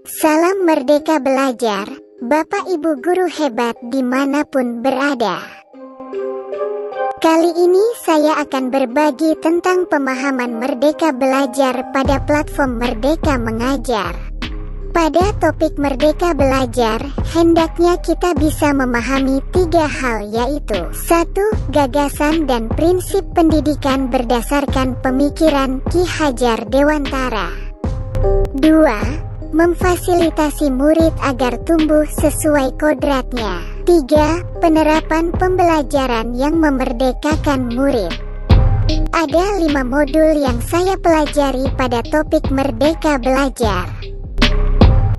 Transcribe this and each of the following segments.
Salam Merdeka Belajar, Bapak Ibu guru hebat dimanapun berada. Kali ini saya akan berbagi tentang pemahaman Merdeka Belajar pada platform Merdeka Mengajar. Pada topik Merdeka Belajar, hendaknya kita bisa memahami 3 hal, yaitu 1. Gagasan dan prinsip pendidikan berdasarkan pemikiran Ki Hajar Dewantara. 2. Memfasilitasi murid agar tumbuh sesuai kodratnya. 3. Penerapan pembelajaran yang memerdekakan murid. Ada 5 modul yang saya pelajari pada topik Merdeka Belajar.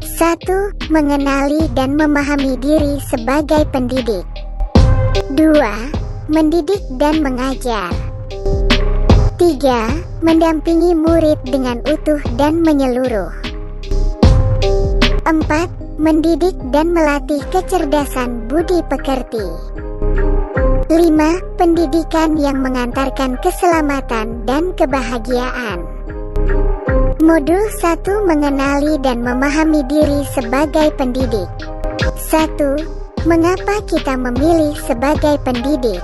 1. Mengenali dan memahami diri sebagai pendidik. 2. Mendidik dan mengajar. 3. Mendampingi murid dengan utuh dan menyeluruh. 4. Mendidik dan melatih kecerdasan budi pekerti. 5. Pendidikan yang mengantarkan keselamatan dan kebahagiaan. Modul 1. Mengenali dan memahami diri sebagai pendidik. 1. Mengapa kita memilih sebagai pendidik?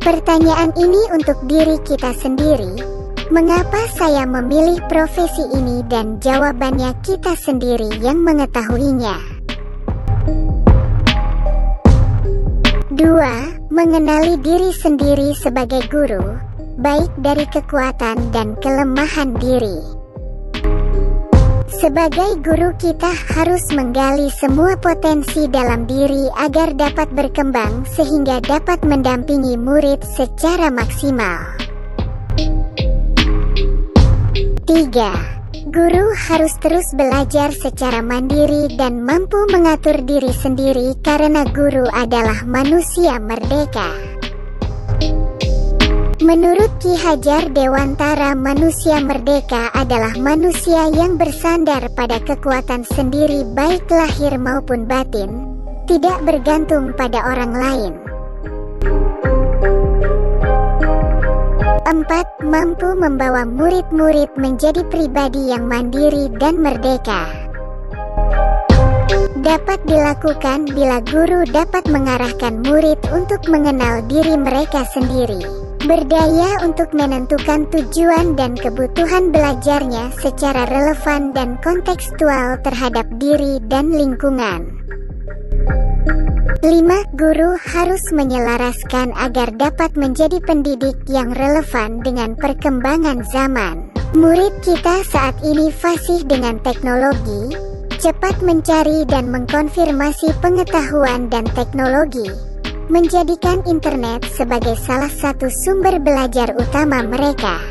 Pertanyaan ini untuk diri kita sendiri. Mengapa saya memilih profesi ini, dan jawabannya kita sendiri yang mengetahuinya. 2. Mengenali diri sendiri sebagai guru, baik dari kekuatan dan kelemahan diri. Sebagai guru, kita harus menggali semua potensi dalam diri agar dapat berkembang sehingga dapat mendampingi murid secara maksimal. 3. Guru harus terus belajar secara mandiri dan mampu mengatur diri sendiri karena guru adalah manusia merdeka. Menurut Ki Hajar Dewantara, manusia merdeka adalah manusia yang bersandar pada kekuatan sendiri baik lahir maupun batin, tidak bergantung pada orang lain. 4. Mampu membawa murid-murid menjadi pribadi yang mandiri dan merdeka. Dapat dilakukan bila guru dapat mengarahkan murid untuk mengenal diri mereka sendiri, berdaya untuk menentukan tujuan dan kebutuhan belajarnya secara relevan dan kontekstual terhadap diri dan lingkungan. 5. Guru harus menyelaraskan agar dapat menjadi pendidik yang relevan dengan perkembangan zaman. Murid kita saat ini fasih dengan teknologi, cepat mencari dan mengkonfirmasi pengetahuan dan teknologi, menjadikan internet sebagai salah satu sumber belajar utama mereka.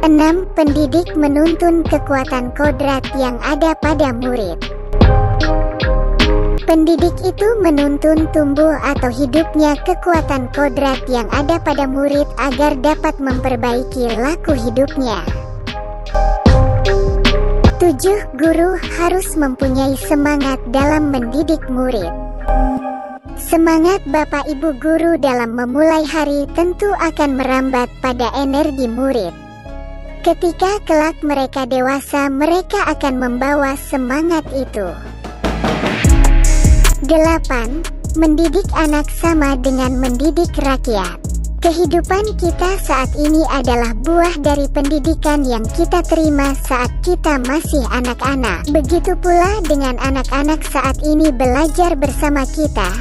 6. Pendidik menuntun kekuatan kodrat yang ada pada murid. Pendidik itu menuntun tumbuh atau hidupnya kekuatan kodrat yang ada pada murid agar dapat memperbaiki laku hidupnya. 7. Guru harus mempunyai semangat dalam mendidik murid. Semangat Bapak Ibu guru dalam memulai hari tentu akan merambat pada energi murid. Ketika kelak mereka dewasa, mereka akan membawa semangat itu. 8. Mendidik anak sama dengan mendidik rakyat. Kehidupan kita saat ini adalah buah dari pendidikan yang kita terima saat kita masih anak-anak. Begitu pula dengan anak-anak saat ini belajar bersama kita,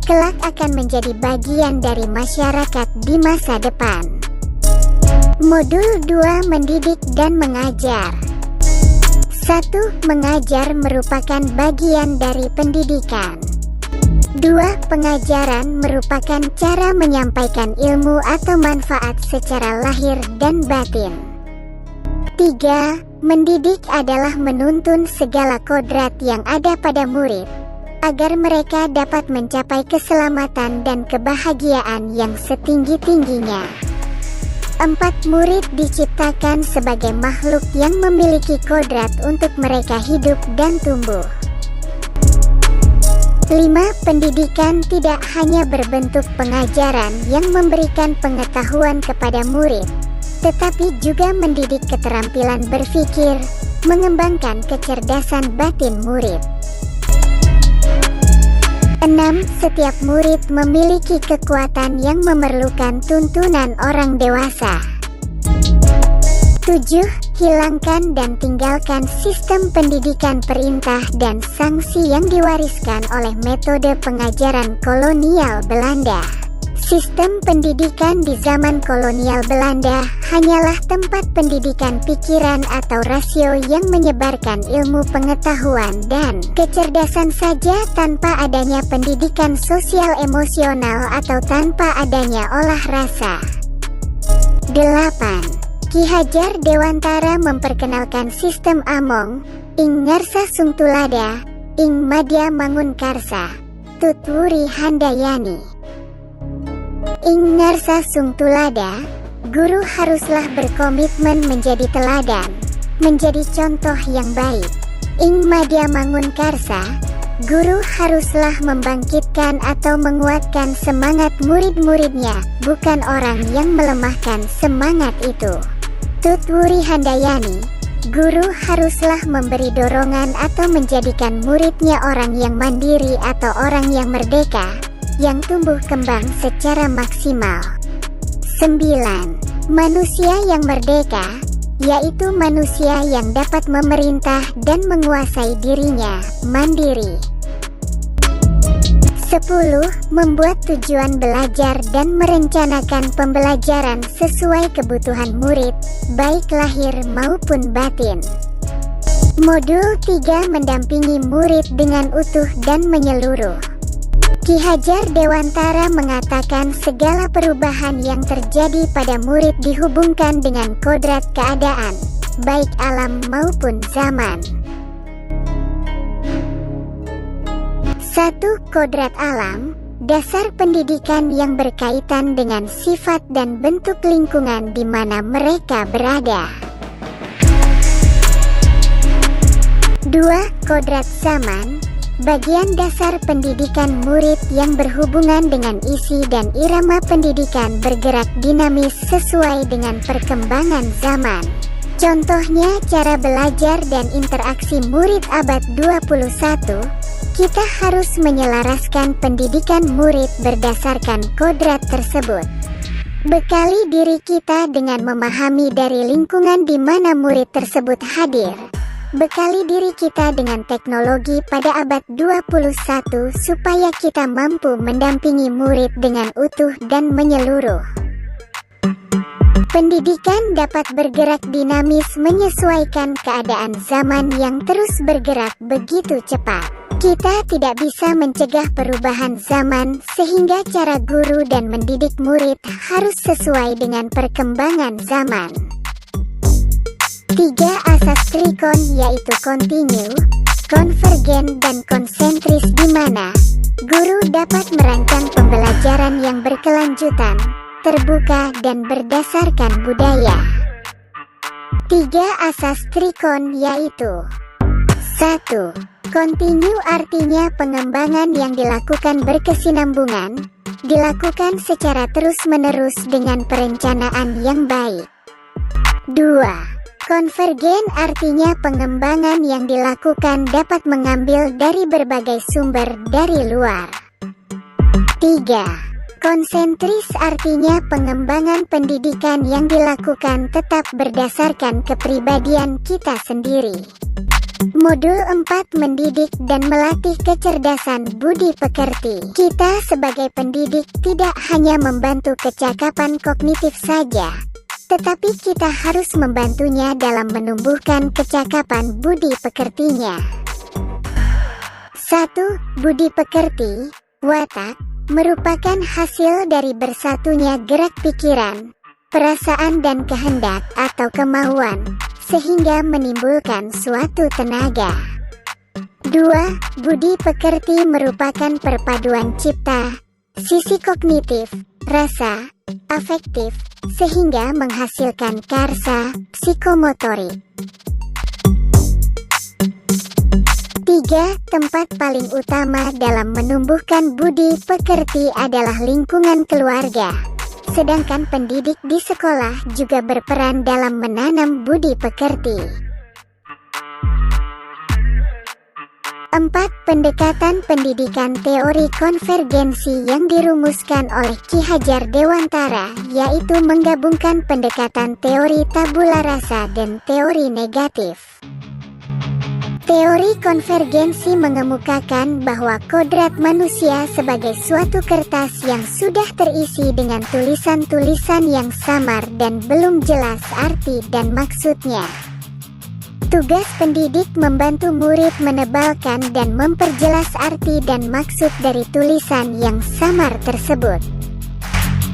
kelak akan menjadi bagian dari masyarakat di masa depan. Modul 2. Mendidik dan mengajar. 1. Mengajar merupakan bagian dari pendidikan. 2. Pengajaran merupakan cara menyampaikan ilmu atau manfaat secara lahir dan batin. 3. Mendidik adalah menuntun segala kodrat yang ada pada murid, agar mereka dapat mencapai keselamatan dan kebahagiaan yang setinggi-tingginya. 4. Murid diciptakan sebagai makhluk yang memiliki kodrat untuk mereka hidup dan tumbuh. 5. Pendidikan tidak hanya berbentuk pengajaran yang memberikan pengetahuan kepada murid, tetapi juga mendidik keterampilan berpikir, Mengembangkan kecerdasan batin murid. 6. Setiap murid memiliki kekuatan yang memerlukan tuntunan orang dewasa. 7. Hilangkan dan tinggalkan sistem pendidikan perintah dan sanksi yang diwariskan oleh metode pengajaran kolonial Belanda. Sistem pendidikan di zaman kolonial Belanda hanyalah tempat pendidikan pikiran atau rasio yang menyebarkan ilmu pengetahuan dan kecerdasan saja tanpa adanya pendidikan sosial emosional atau tanpa adanya olah rasa. 8. Ki Hajar Dewantara memperkenalkan sistem Among, ing Ngarsa Sungtulada, ing Madya Mangunkarsa, Tutwuri Handayani. Ing Ngarsa Sungtulada, guru haruslah berkomitmen menjadi teladan, menjadi contoh yang baik. Ing Madya Mangunkarsa, guru haruslah membangkitkan atau menguatkan semangat murid-muridnya, bukan orang yang melemahkan semangat itu. Tutwuri Handayani, guru haruslah memberi dorongan atau menjadikan muridnya orang yang mandiri atau orang yang merdeka, yang tumbuh kembang secara maksimal. 9. Manusia yang merdeka, yaitu manusia yang dapat memerintah dan menguasai dirinya, mandiri. 10. Membuat tujuan belajar dan merencanakan pembelajaran sesuai kebutuhan murid, baik lahir maupun batin. Modul 3 mendampingi murid dengan utuh dan menyeluruh. Ki Hajar Dewantara mengatakan segala perubahan yang terjadi pada murid dihubungkan dengan kodrat keadaan, baik alam maupun zaman. 1. Kodrat alam, dasar pendidikan yang berkaitan dengan sifat dan bentuk lingkungan di mana mereka berada. 2. Kodrat zaman, bagian dasar pendidikan murid yang berhubungan dengan isi dan irama pendidikan bergerak dinamis sesuai dengan perkembangan zaman. Contohnya cara belajar dan interaksi murid abad 21, kita harus menyelaraskan pendidikan murid berdasarkan kodrat tersebut. Bekali diri kita dengan memahami dari lingkungan di mana murid tersebut hadir. Bekali diri kita dengan teknologi pada abad 21 supaya kita mampu mendampingi murid dengan utuh dan menyeluruh. Pendidikan dapat bergerak dinamis menyesuaikan keadaan zaman yang terus bergerak begitu cepat. Kita tidak bisa mencegah perubahan zaman, sehingga cara guru dan mendidik murid harus sesuai dengan perkembangan zaman. 3. Asas trikon yaitu kontinu, konvergen dan konsentris di mana guru dapat merancang pembelajaran yang berkelanjutan, terbuka dan berdasarkan budaya. 3 asas trikon yaitu 1. Kontinu artinya pengembangan yang dilakukan berkesinambungan, dilakukan secara terus-menerus dengan perencanaan yang baik. 2. Konvergen artinya pengembangan yang dilakukan dapat mengambil dari berbagai sumber dari luar. 3. Konsentris artinya pengembangan pendidikan yang dilakukan tetap berdasarkan kepribadian kita sendiri. Modul 4 mendidik dan melatih kecerdasan budi pekerti. Kita sebagai pendidik tidak hanya membantu kecakapan kognitif saja, tetapi kita harus membantunya dalam menumbuhkan kecakapan budi pekertinya. 1. Budi pekerti, watak, merupakan hasil dari bersatunya gerak pikiran, perasaan dan kehendak atau kemauan, sehingga menimbulkan suatu tenaga. 2. Budi pekerti merupakan perpaduan cipta, sisi kognitif, rasa, afektif, sehingga menghasilkan karsa, psikomotorik. 3. Tempat paling utama dalam menumbuhkan budi pekerti adalah lingkungan keluarga. Sedangkan pendidik di sekolah juga berperan dalam menanam budi pekerti. 4. Pendekatan pendidikan teori konvergensi yang dirumuskan oleh Ki Hajar Dewantara, yaitu menggabungkan pendekatan teori tabula rasa dan teori negatif. Teori konvergensi mengemukakan bahwa kodrat manusia sebagai suatu kertas yang sudah terisi dengan tulisan-tulisan yang samar dan belum jelas arti dan maksudnya. Tugas pendidik membantu murid menebalkan dan memperjelas arti dan maksud dari tulisan yang samar tersebut.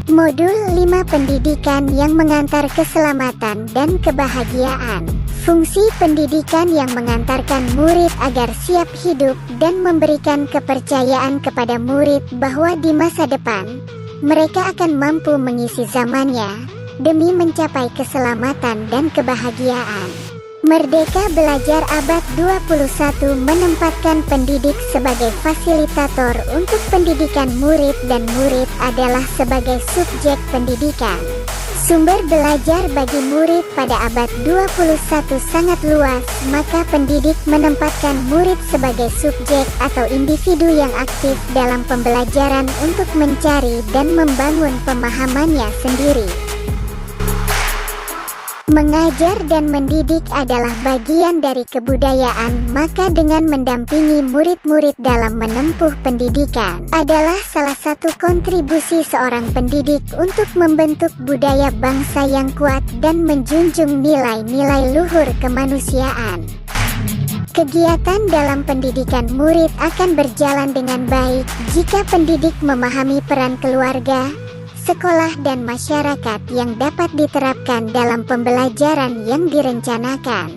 Modul 5. Pendidikan yang mengantar keselamatan dan kebahagiaan. Fungsi pendidikan yang mengantarkan murid agar siap hidup dan memberikan kepercayaan kepada murid bahwa di masa depan, mereka akan mampu mengisi zamannya demi mencapai keselamatan dan kebahagiaan. Merdeka Belajar Abad 21 menempatkan pendidik sebagai fasilitator untuk pendidikan murid dan murid adalah sebagai subjek pendidikan. Sumber belajar bagi murid pada abad 21 sangat luas, maka pendidik menempatkan murid sebagai subjek atau individu yang aktif dalam pembelajaran untuk mencari dan membangun pemahamannya sendiri. Mengajar dan mendidik adalah bagian dari kebudayaan, maka dengan mendampingi murid-murid dalam menempuh pendidikan adalah salah satu kontribusi seorang pendidik untuk membentuk budaya bangsa yang kuat dan menjunjung nilai-nilai luhur kemanusiaan. Kegiatan dalam pendidikan murid akan berjalan dengan baik jika pendidik memahami peran keluarga, sekolah dan masyarakat yang dapat diterapkan dalam pembelajaran yang direncanakan.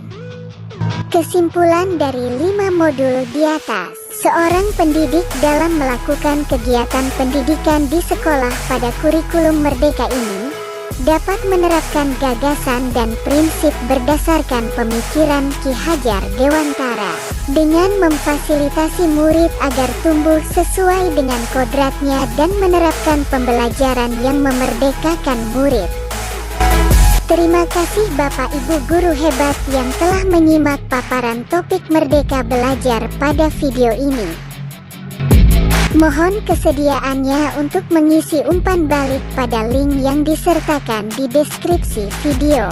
Kesimpulan dari 5 modul di atas. Seorang pendidik dalam melakukan kegiatan pendidikan di sekolah pada kurikulum merdeka ini dapat menerapkan gagasan dan prinsip berdasarkan pemikiran Ki Hajar Dewantara dengan memfasilitasi murid agar tumbuh sesuai dengan kodratnya dan menerapkan pembelajaran yang memerdekakan murid. Terima kasih Bapak Ibu guru hebat yang telah menyimak paparan topik Merdeka Belajar pada video ini. Mohon kesediaannya untuk mengisi umpan balik pada link yang disertakan di deskripsi video.